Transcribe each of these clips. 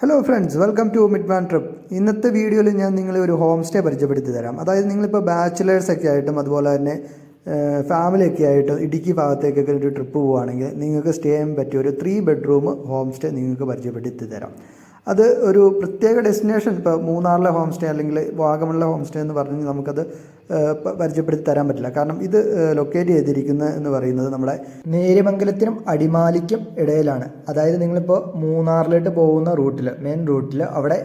Hello friends, welcome to midman trip. ഇന്നത്തെ വീഡിയോയിൽ ഞാൻ നിങ്ങളെ ഒരു ഹോം സ്റ്റേ പരിചയപ്പെടുത്തി തരാം. അതായത് നിങ്ങളിപ്പോൾ ബാച്ചിലേഴ്സൊക്കെ ആയിട്ടും അതുപോലെ തന്നെ ഫാമിലിയൊക്കെ ആയിട്ടും ഇടുക്കി ഭാഗത്തേക്കൊക്കെ ഒരു ട്രിപ്പ് പോവുകയാണെങ്കിൽ നിങ്ങൾക്ക് സ്റ്റേ ചെയ്യാൻ പറ്റിയ ഒരു 3 ബെഡ്റൂം ഹോം സ്റ്റേ നിങ്ങൾക്ക് പരിചയപ്പെടുത്തി തരാം. അത് ഒരു പ്രത്യേക ഡെസ്റ്റിനേഷൻ, ഇപ്പോൾ മൂന്നാറിലെ ഹോം സ്റ്റേ അല്ലെങ്കിൽ വാഗമണിലെ ഹോം സ്റ്റേ എന്ന് പറഞ്ഞ് നമുക്കത് പരിചയപ്പെടുത്തി തരാൻ പറ്റില്ല. കാരണം ഇത് ലൊക്കേറ്റ് ചെയ്തിരിക്കുന്നത് എന്ന് പറയുന്നത് നമ്മുടെ നേര്യമംഗലത്തിനും അടിമാലിക്കും ഇടയിലാണ്. അതായത് നിങ്ങളിപ്പോൾ മൂന്നാറിലോട്ട് പോകുന്ന റൂട്ടിൽ, മെയിൻ റൂട്ടിൽ, അവിടെ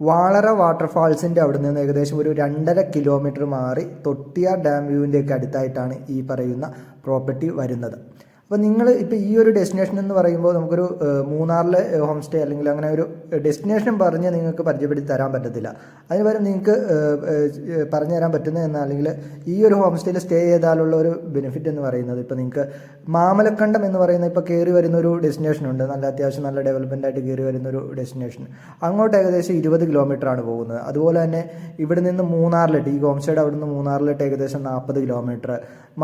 വാളറ വാട്ടർഫാൾസിൻ്റെ അവിടെ നിന്ന് ഏകദേശം ഒരു 2.5 കിലോമീറ്റർ മാറി തൊട്ടിയാർ ഡാം വ്യൂവിൻ്റെയൊക്കെ അടുത്തായിട്ടാണ് ഈ പറയുന്ന പ്രോപ്പർട്ടി വരുന്നത്. അപ്പോൾ നിങ്ങൾ ഇപ്പോൾ ഈ ഒരു ഡെസ്റ്റിനേഷൻ എന്ന് പറയുമ്പോൾ നമുക്കൊരു മൂന്നാറിലെ ഹോം സ്റ്റേ അല്ലെങ്കിൽ അങ്ങനെ ഒരു ഡെസ്റ്റിനേഷൻ പറഞ്ഞ് നിങ്ങൾക്ക് പരിചയപ്പെടുത്തി തരാൻ പറ്റത്തില്ല. അതിന് പകരം നിങ്ങൾക്ക് പറഞ്ഞു തരാൻ പറ്റുന്നത് എന്നാൽ അല്ലെങ്കിൽ ഈ ഒരു ഹോം സ്റ്റേയിൽ സ്റ്റേ ചെയ്താലുള്ള ഒരു ബെനിഫിറ്റ് എന്ന് പറയുന്നത്, ഇപ്പോൾ നിങ്ങൾക്ക് മാമലക്കണ്ടം എന്ന് പറയുന്ന ഇപ്പോൾ കയറി വരുന്നൊരു ഡെസ്റ്റിനേഷൻ ഉണ്ട്. നല്ല അത്യാവശ്യം നല്ല ഡെവലപ്മെൻ്റ് ആയിട്ട് കയറി വരുന്നൊരു ഡെസ്റ്റിനേഷൻ. അങ്ങോട്ട് ഏകദേശം 20 കിലോമീറ്ററാണ് പോകുന്നത്. അതുപോലെ തന്നെ ഇവിടെ നിന്ന് മൂന്നാറിലോട്ട്, ഈ ഹോം സ്റ്റേയുടെ അവിടെ നിന്ന് മൂന്നാറിലോട്ട് ഏകദേശം 40 കിലോമീറ്റർ,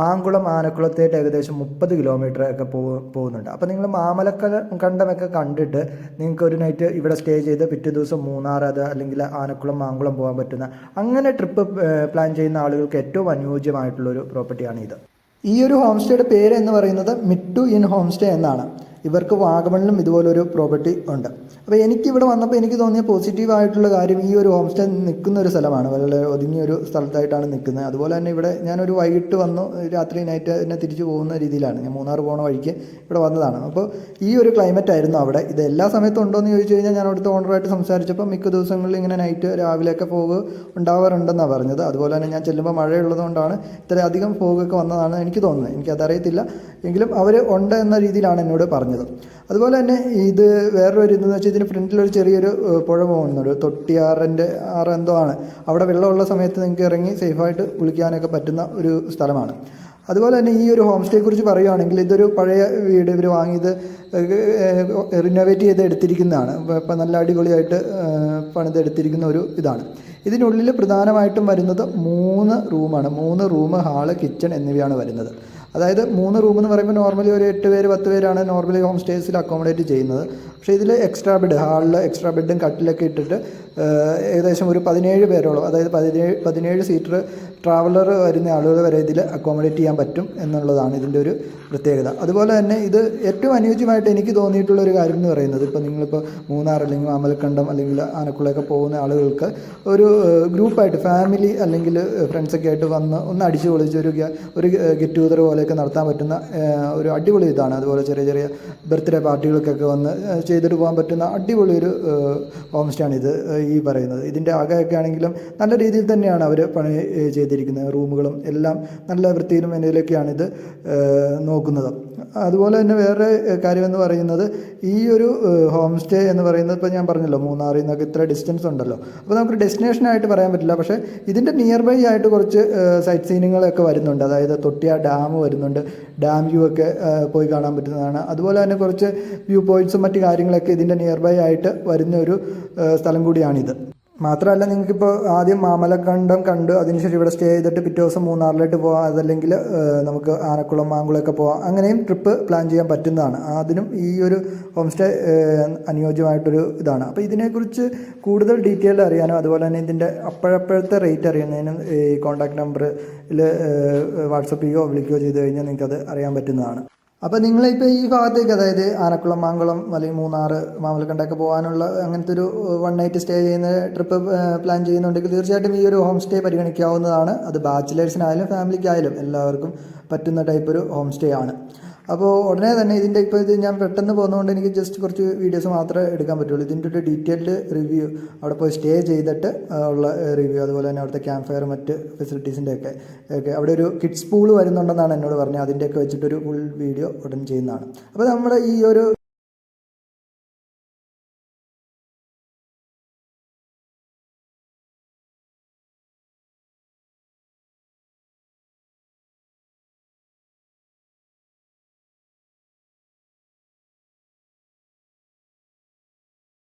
മാങ്കുളം ആനക്കുളത്തേട്ട് ഏകദേശം 30 കിലോമീറ്റർ ഒക്കെ പോകുന്നുണ്ട്. അപ്പോൾ നിങ്ങൾ മാമലക്കണ്ടമൊക്കെ കണ്ടിട്ട് നിങ്ങൾക്ക് ഒരു നൈറ്റ് ഇവിടെ സ്റ്റേ ചെയ്ത് പിറ്റേ ദിവസം മൂന്നാർ അത് അല്ലെങ്കിൽ ആനക്കുളം മാങ്കുളം പോകാൻ പറ്റുന്ന അങ്ങനെ ട്രിപ്പ് പ്ലാൻ ചെയ്യുന്ന ആളുകൾക്ക് ഏറ്റവും അനുയോജ്യമായിട്ടുള്ളൊരു പ്രോപ്പർട്ടിയാണ് ഇത്. ഈ ഒരു ഹോം സ്റ്റേയുടെ പേര് എന്ന് പറയുന്നത് മിട്ടു ഇൻ ഹോം സ്റ്റേ എന്നാണ്. ഇവർക്ക് വാഗമണിലും ഇതുപോലൊരു പ്രോപ്പർട്ടി ഉണ്ട്. അപ്പോൾ എനിക്കിവിടെ വന്നപ്പോൾ എനിക്ക് തോന്നിയ പോസിറ്റീവായിട്ടുള്ള കാര്യം, ഈ ഒരു ഹോം സ്റ്റേ നിൽക്കുന്ന ഒരു സ്ഥലമാണ്, വളരെ ഒതുങ്ങിയൊരു സ്ഥലത്തായിട്ടാണ് നിൽക്കുന്നത്. അതുപോലെ തന്നെ ഇവിടെ ഞാനൊരു വൈകിട്ട് വന്നു, രാത്രി നൈറ്റ് എന്നെ തിരിച്ചു പോകുന്ന രീതിയിലാണ്, ഞാൻ മൂന്നാർ പോണ വഴിക്ക് ഇവിടെ വന്നതാണ്. അപ്പോൾ ഈ ഒരു ക്ലൈമറ്റ് ആയിരുന്നു അവിടെ. ഇത് എല്ലാ സമയത്തും ഉണ്ടോ എന്ന് ചോദിച്ചു കഴിഞ്ഞാൽ ഞാൻ അവിടുത്തെ ഓണറായിട്ട് സംസാരിച്ചപ്പോൾ മിക്ക ദിവസങ്ങളിൽ ഇങ്ങനെ നൈറ്റ് രാവിലെയൊക്കെ ഫോഗ് ഉണ്ടാവാറുണ്ടെന്നാണ് പറഞ്ഞത്. അതുപോലെ തന്നെ ഞാൻ ചെല്ലുമ്പോൾ മഴയുള്ളതുകൊണ്ടാണ് ഇത്രയധികം ഫോഗൊക്കെ വന്നതാണ് എനിക്ക് തോന്നുന്നത്. എനിക്കതറിയത്തില്ല, എങ്കിലും അവർ ഉണ്ട് എന്ന രീതിയിലാണ് എന്നോട് പറഞ്ഞത്. അതുപോലെ തന്നെ ഇത് വേറൊരു ഇതെന്ന് വെച്ചാൽ ഇതിന് ഫ്രണ്ടിലൊരു ചെറിയൊരു പുഴ പോകുന്നുണ്ട്, തൊട്ടിയാറിൻ്റെ ആറ് എന്തോ ആണ്. അവിടെ വെള്ളമുള്ള സമയത്ത് നിങ്ങൾക്ക് ഇറങ്ങി സേഫായിട്ട് കുളിക്കാനൊക്കെ പറ്റുന്ന ഒരു സ്ഥലമാണ്. അതുപോലെ തന്നെ ഈ ഒരു ഹോം സ്റ്റേയെക്കുറിച്ച് പറയുകയാണെങ്കിൽ ഇതൊരു പഴയ വീട്, ഇവർ വാങ്ങിയത് റിനോവേറ്റ് ചെയ്ത് എടുത്തിരിക്കുന്നതാണ്. ഇപ്പം നല്ല അടിപൊളിയായിട്ട് പണിതെടുത്തിരിക്കുന്ന ഒരു ഇതാണ്. ഇതിനുള്ളിൽ പ്രധാനമായിട്ടും വരുന്നത് 3 റൂമാണ്. 3 റൂം, ഹാള്, കിച്ചൺ എന്നിവയാണ് വരുന്നത്. അതായത് 3 റൂം എന്ന് പറയുമ്പോൾ നോർമലി ഒരു 8 പേര് 10 പേരാണ് നോർമലി ഹോം സ്റ്റേസിൽ അക്കോമഡേറ്റ് ചെയ്യുന്നത്. പക്ഷേ ഇതിൽ എക്സ്ട്രാ ബെഡ്, ഹാളിൽ എക്സ്ട്രാ ബെഡും കട്ടിലൊക്കെ ഇട്ടിട്ട് ഏകദേശം ഒരു 17 പേരോളം, അതായത് 17 സീറ്റർ ട്രാവലർ വരുന്ന ആളുകൾ വരെ ഇതിൽ അക്കോമഡേറ്റ് ചെയ്യാൻ പറ്റും എന്നുള്ളതാണ് ഇതിൻ്റെ ഒരു പ്രത്യേകത. അതുപോലെ തന്നെ ഇത് ഏറ്റവും അനുയോജ്യമായിട്ട് എനിക്ക് തോന്നിയിട്ടുള്ള ഒരു കാര്യം എന്ന് പറയുന്നത്, ഇപ്പോൾ നിങ്ങളിപ്പോൾ മൂന്നാർ അല്ലെങ്കിൽ മാമലക്കണ്ടം അല്ലെങ്കിൽ ആനക്കുളമൊക്കെ പോകുന്ന ആളുകൾക്ക് ഒരു ഗ്രൂപ്പായിട്ട്, ഫാമിലി അല്ലെങ്കിൽ ഫ്രണ്ട്സൊക്കെ ആയിട്ട് വന്ന് ഒന്ന് അടിച്ചു പൊളിച്ച് ഒരു ഗെറ്റ് ടുഗദർ പോലെയൊക്കെ നടത്താൻ പറ്റുന്ന ഒരു അടിപൊളി ഇതാണ്. അതുപോലെ ചെറിയ ചെറിയ ബർത്ത്ഡേ പാർട്ടികൾക്കൊക്കെ വന്ന് ചെയ്തിട്ട് പോകാൻ പറ്റുന്ന അടിപൊളി ഒരു ഹോം സ്റ്റേ ആണ് ഇത് ഈ പറയുന്നത്. ഇതിൻ്റെ ആകെയൊക്കെ ആണെങ്കിലും നല്ല രീതിയിൽ തന്നെയാണ് അവർ പണി ചെയ്തിരിക്കുന്നത്. റൂമുകളും എല്ലാം നല്ല വൃത്തിയിലും എന്നതിലൊക്കെയാണ് ഇത് നോക്കുന്നത്. അതുപോലെ തന്നെ വേറെ കാര്യമെന്ന് പറയുന്നത്, ഈ ഒരു ഹോം സ്റ്റേ എന്ന് പറയുന്നത് ഇപ്പോൾ ഞാൻ പറഞ്ഞല്ലോ മൂന്നാറിൽ നിന്നൊക്കെ ഇത്ര ഡിസ്റ്റൻസ് ഉണ്ടല്ലോ. അപ്പോൾ നമുക്ക് ഡെസ്റ്റിനേഷനായിട്ട് പറയാൻ പറ്റില്ല. പക്ഷേ ഇതിൻ്റെ നിയർ ബൈ ആയിട്ട് കുറച്ച് സൈറ്റ് സീനുകളൊക്കെ വരുന്നുണ്ട്. അതായത് തൊട്ടിയാർ ഡാം വരുന്നുണ്ട്, ഡാം വ്യൂ ഒക്കെ പോയി കാണാൻ പറ്റുന്നതാണ്. അതുപോലെ തന്നെ കുറച്ച് വ്യൂ പോയിൻറ്റ്സും മറ്റു കാര്യങ്ങളൊക്കെ ഇതിൻ്റെ നിയർ ബൈ ആയിട്ട് വരുന്ന ഒരു സ്ഥലം കൂടിയാണിത്. മാത്രമല്ല, നിങ്ങൾക്കിപ്പോൾ ആദ്യം മാമലക്കണ്ടം കണ്ട് അതിനുശേഷം ഇവിടെ സ്റ്റേ ചെയ്തിട്ട് പിറ്റേ ദിവസം മൂന്നാറിലോട്ട് പോകാം, അതല്ലെങ്കിൽ നമുക്ക് ആനക്കുളം മാങ്കുളമൊക്കെ പോകാം. അങ്ങനെയും ട്രിപ്പ് പ്ലാൻ ചെയ്യാൻ പറ്റുന്നതാണ്. അതിനും ഈ ഒരു ഹോം സ്റ്റേ അനുയോജ്യമായിട്ടൊരു ഇതാണ്. അപ്പോൾ ഇതിനെക്കുറിച്ച് കൂടുതൽ ഡീറ്റെയിൽഡ് അറിയാനും അതുപോലെ തന്നെ ഇതിൻ്റെ അപ്പോഴത്തെ റേറ്റ് അറിയുന്നതിനും ഈ കോൺടാക്ട് നമ്പറിൽ വാട്സപ്പ് ചെയ്യുകയോ വിളിക്കുകയോ ചെയ്ത് കഴിഞ്ഞാൽ നിങ്ങൾക്കത് അറിയാൻ പറ്റുന്നതാണ്. അപ്പോൾ നിങ്ങളിപ്പോൾ ഈ ഭാഗത്തേക്ക്, അതായത് ആനക്കുളം മാങ്കുളം അല്ലെങ്കിൽ മൂന്നാർ മാമലക്കണ്ടൊക്കെ പോകാനുള്ള അങ്ങനത്തെ ഒരു 1 നൈറ്റ് സ്റ്റേ ചെയ്യുന്ന ട്രിപ്പ് പ്ലാൻ ചെയ്യുന്നുണ്ടെങ്കിൽ തീർച്ചയായിട്ടും ഈ ഒരു ഹോം സ്റ്റേ പരിഗണിക്കാവുന്നതാണ്. അത് ബാച്ചിലേഴ്സിനായാലും ഫാമിലിക്കായാലും എല്ലാവർക്കും പറ്റുന്ന ടൈപ്പ് ഒരു ഹോം സ്റ്റേ ആണ്. അപ്പോൾ ഉടനെ തന്നെ ഇതിൻ്റെ ഇപ്പോൾ ഇത് ഞാൻ പെട്ടെന്ന് പോകുന്നതുകൊണ്ട് എനിക്ക് ജസ്റ്റ് കുറച്ച് വീഡിയോസ് മാത്രമേ എടുക്കാൻ പറ്റുള്ളൂ. ഇതിൻ്റെ ഒരു ഡീറ്റെയിൽഡ് റിവ്യൂ, അവിടെ പോയി സ്റ്റേ ചെയ്തിട്ട് ഉള്ള റിവ്യൂ, അതുപോലെ തന്നെ അവിടുത്തെ ക്യാമ്പ് ഫയർ മറ്റ് ഫെസിലിറ്റീസിൻ്റെ ഒക്കെ അവിടെ ഒരു കിഡ്സ് പൂൾ വരുന്നുണ്ടെന്നാണ് എന്നോട് പറഞ്ഞത്. അതിൻ്റെയൊക്കെ വെച്ചിട്ടൊരു ഫുൾ വീഡിയോ ഉടൻ ചെയ്യുന്നതാണ്. അപ്പോൾ നമ്മുടെ ഈ ഒരു